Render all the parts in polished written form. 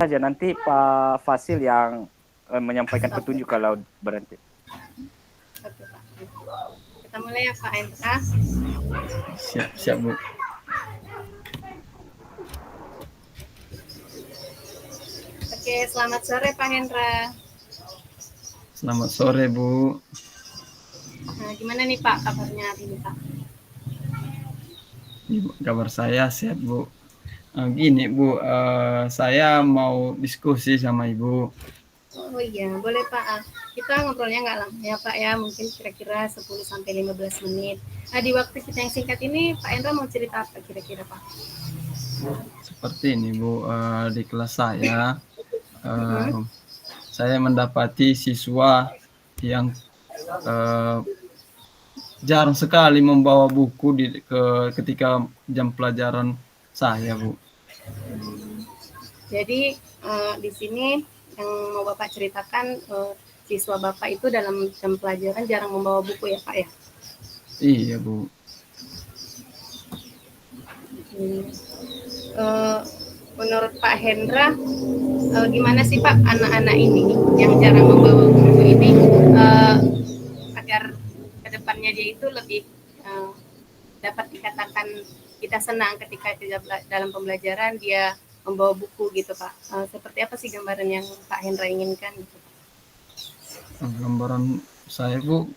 saja nanti Pak Fasil yang menyampaikan petunjuk kalau berhenti. Oke, Pak. Kita mulai ya Pak Hendra. Siap Bu. Oke, selamat sore Pak Hendra. Selamat sore Bu. Nah, gimana nih Pak kabarnya hari ini Pak? Kabar saya sehat Bu. Gini Bu, saya mau diskusi sama Ibu. Oh iya, boleh Pak. Kita ngobrolnya nggak lama ya Pak ya, mungkin kira-kira 10-15 menit. Nah, di waktu kita yang singkat ini, Pak Hendra mau cerita apa kira-kira Pak? Seperti ini Bu, di kelas saya mendapati siswa yang jarang sekali membawa buku ketika jam pelajaran saya Bu. Jadi di sini yang mau Bapak ceritakan siswa Bapak itu dalam jam pelajaran jarang membawa buku ya Pak ya? Iya Bu. Menurut Pak Hendra, gimana sih Pak anak-anak ini yang jarang membawa buku ini agar kedepannya dia itu lebih dapat dikatakan kita senang ketika dalam pembelajaran dia membawa buku gitu Pak. Seperti apa sih gambaran yang Pak Hendra inginkan gitu Pak? Gambaran saya Bu,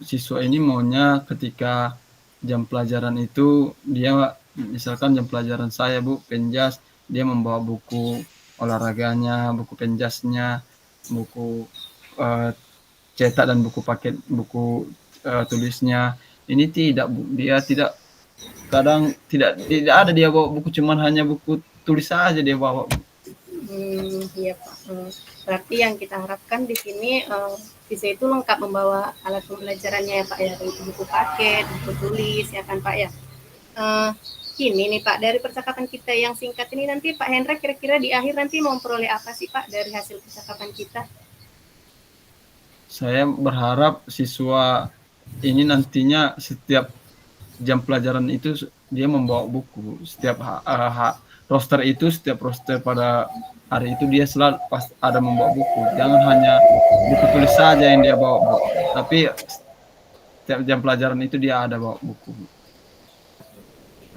siswa ini maunya ketika jam pelajaran itu dia misalkan jam pelajaran saya Bu penjas, dia membawa buku olahraganya, buku penjasnya, buku cetak dan buku paket buku tulisnya. Ini tidak Bu, dia tidak ada dia bawa buku, cuman hanya buku tulis saja dia bawa Bu. Iya Pak. Berarti yang kita harapkan di sini bisa itu lengkap membawa alat pembelajarannya ya Pak ya, itu buku paket, buku tulis ya kan Pak ya. Ini nih Pak, dari percakapan kita yang singkat ini nanti Pak Hendra kira-kira di akhir nanti mau memperoleh apa sih Pak dari hasil percakapan kita? Saya berharap siswa ini nantinya setiap jam pelajaran itu dia membawa buku. Setiap roster itu, setiap roster pada hari itu dia selalu pas ada membawa buku. Jangan hanya buku tulis saja yang dia bawa Bu. Tapi setiap jam pelajaran itu dia ada bawa buku.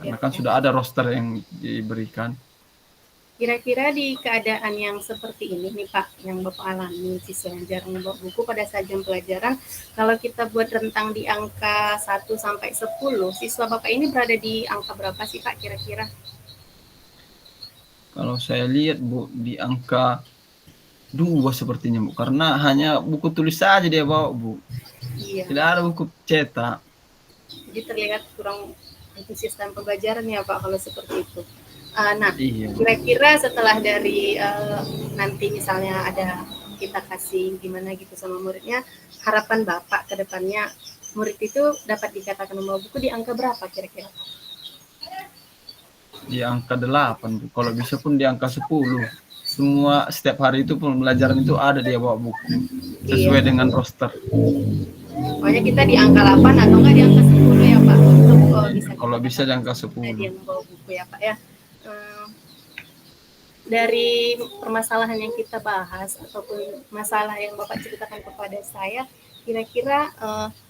Karena kan sudah ada roster yang diberikan. Kira-kira di keadaan yang seperti ini nih Pak, yang Bapak alami, siswa yang jarang membawa buku pada saat jam pelajaran, kalau kita buat rentang di angka 1 sampai 10, siswa Bapak ini berada di angka berapa sih Pak kira-kira? Kalau saya lihat Bu, di angka 2 sepertinya Bu, karena hanya buku tulis saja dia bawa Bu. Iya. Tidak ada buku cetak. Jadi terlihat kurang antusias dalam pembelajaran ya Pak kalau seperti itu. Nah, Iya. kira-kira setelah dari nanti misalnya ada kita kasih gimana gitu sama muridnya, harapan Bapak ke depannya murid itu dapat dikatakan membawa buku di angka berapa kira-kira? Di angka 8, Bu. Kalau bisa pun di angka 10. Semua setiap hari itu pembelajaran itu ada dia bawa buku sesuai dengan roster. Pokoknya kita di angka 8 atau enggak di angka 10 ya Pak untuk bisa kalau bisa di angka 10. Dia membawa buku ya Pak ya. Dari permasalahan yang kita bahas ataupun masalah yang Bapak ceritakan kepada saya, kira-kira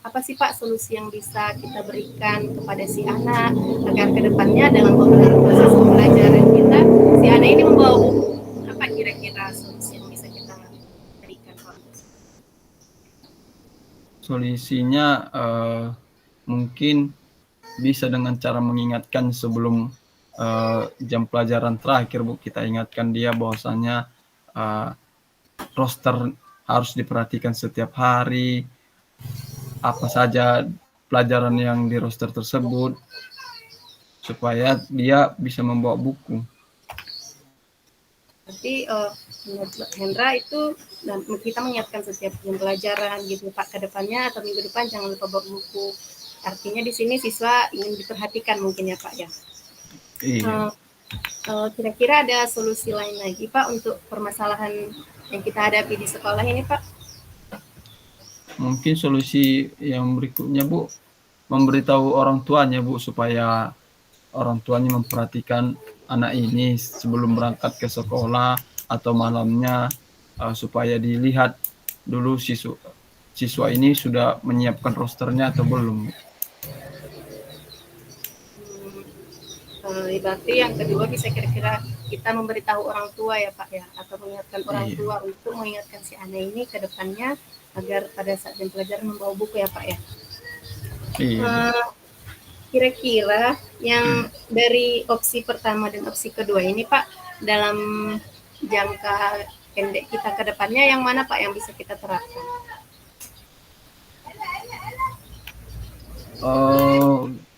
apa sih Pak solusi yang bisa kita berikan kepada si anak agar kedepannya dalam proses pembelajaran kita si anak ini membawa buku? Apa kira-kira solusi yang bisa kita berikan Pak? Solusinya mungkin bisa dengan cara mengingatkan sebelum jam pelajaran terakhir Bu, kita ingatkan dia bahwasanya roster harus diperhatikan setiap hari, apa saja pelajaran yang di roster tersebut supaya dia bisa membawa buku. Berarti menurut Hendra itu kita menyiapkan setiap jam pelajaran gitu Pak ke depannya atau minggu depan jangan lupa bawa buku. Artinya di sini siswa ingin diperhatikan mungkin ya Pak ya. Iya. Kira-kira ada solusi lain lagi Pak untuk permasalahan yang kita hadapi di sekolah ini Pak? Mungkin solusi yang berikutnya Bu, memberitahu orang tuanya Bu supaya orang tuanya memperhatikan anak ini sebelum berangkat ke sekolah atau malamnya, supaya dilihat dulu siswa ini sudah menyiapkan rosternya atau belum. Berarti yang kedua bisa kira-kira kita memberitahu orang tua ya Pak ya, atau mengingatkan orang Iya. tua untuk mengingatkan si anak ini ke depannya agar pada saat jam pelajaran membawa buku ya Pak ya. Iya. Kira-kira yang dari opsi pertama dan opsi kedua ini Pak, dalam jangka pendek kita ke depannya yang mana Pak yang bisa kita terapkan?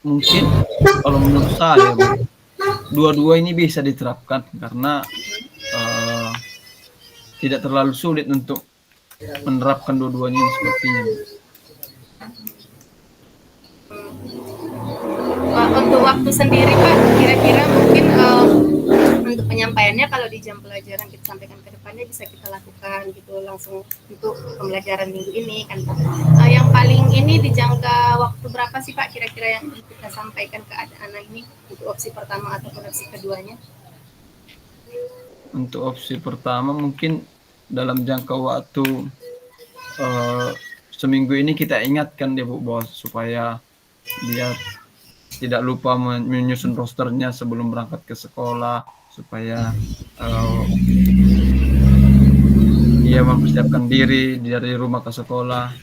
Mungkin kalau menurut saya, Bu, dua-dua ini bisa diterapkan karena tidak terlalu sulit untuk menerapkan dua-duanya sepertinya, Bu. Untuk waktu sendiri Pak, kira-kira mungkin untuk penyampaiannya kalau di jam pelajaran kita sampaikan ke depannya bisa kita lakukan gitu langsung untuk pembelajaran minggu ini kan Pak. Yang paling ini di jangka waktu berapa sih Pak kira-kira yang kita sampaikan ke anak-anak ini untuk opsi pertama ataupun opsi keduanya? Untuk opsi pertama mungkin dalam jangka waktu seminggu ini kita ingatkan dia Bu bahwa supaya dia tidak lupa menyusun rosternya sebelum berangkat ke sekolah, supaya dia mempersiapkan diri dari rumah ke sekolah.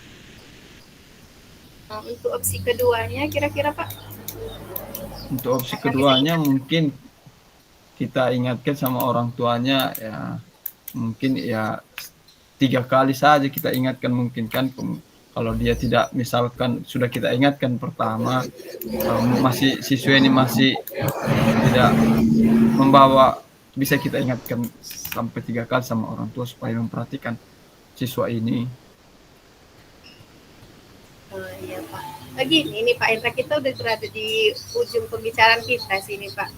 Untuk opsi keduanya kira-kira Pak? Untuk opsi keduanya mungkin kita ingatkan sama orang tuanya ya, mungkin ya 3 kali saja kita ingatkan mungkin kan. Kalau dia tidak, misalkan sudah kita ingatkan pertama, masih siswa ini masih tidak membawa, bisa kita ingatkan sampai 3 kali sama orang tua supaya memperhatikan siswa ini. Iya Pak. Ini Pak Hendra, kita udah berada di ujung pembicaraan kita sini Pak.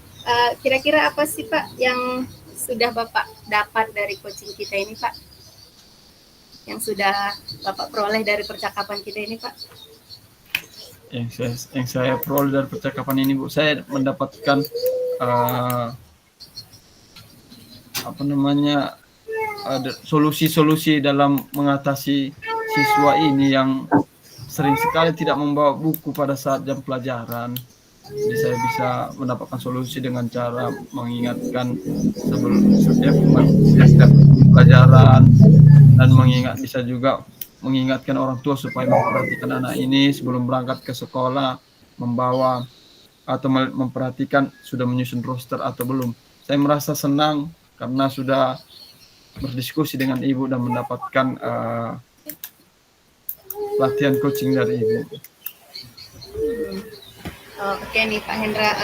Kira-kira apa sih Pak yang sudah Bapak dapat dari coaching kita ini Pak? Yang sudah Bapak peroleh dari percakapan kita ini Pak? Yang saya peroleh dari percakapan ini Bu, saya mendapatkan ada solusi-solusi dalam mengatasi siswa ini yang sering sekali tidak membawa buku pada saat jam pelajaran. Jadi saya bisa mendapatkan solusi dengan cara mengingatkan setiap pelajaran, dan bisa juga mengingatkan orang tua supaya memperhatikan anak ini sebelum berangkat ke sekolah, membawa atau memperhatikan sudah menyusun roster atau belum. Saya merasa senang karena sudah berdiskusi dengan Ibu dan mendapatkan latihan coaching dari Ibu. Oke nih Pak Hendra,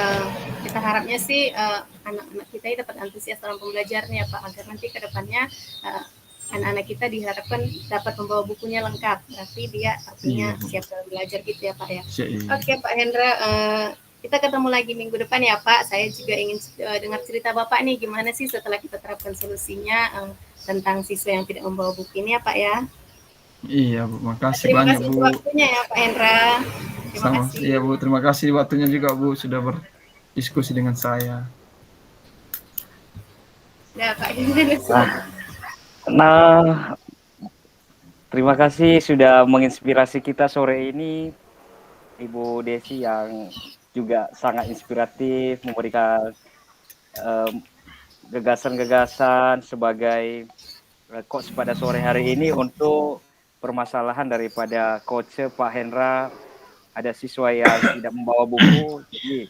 kita harapnya sih anak-anak kita ini dapat antusias dalam pembelajarannya Pak, agar nanti ke depannya anak-anak kita diharapkan dapat membawa bukunya lengkap, berarti dia artinya siap dalam belajar gitu ya Pak ya. Oke Pak Hendra, kita ketemu lagi minggu depan ya Pak. Saya juga ingin dengar cerita Bapak nih, gimana sih setelah kita terapkan solusinya tentang siswa yang tidak membawa buku ini ya Pak ya. Iya Bu, makasih banyak Bu. Terima kasih waktunya ya Pak Hendra. Terima kasih. Iya Bu, terima kasih waktunya juga Bu sudah berdiskusi dengan saya. Ya Pak Hendra. Nah, terima kasih sudah menginspirasi kita sore ini, Ibu Desi yang juga sangat inspiratif, memberikan gagasan-gagasan sebagai coach pada sore hari ini untuk permasalahan daripada coach Pak Hendra. Ada siswa yang tidak membawa buku, jadi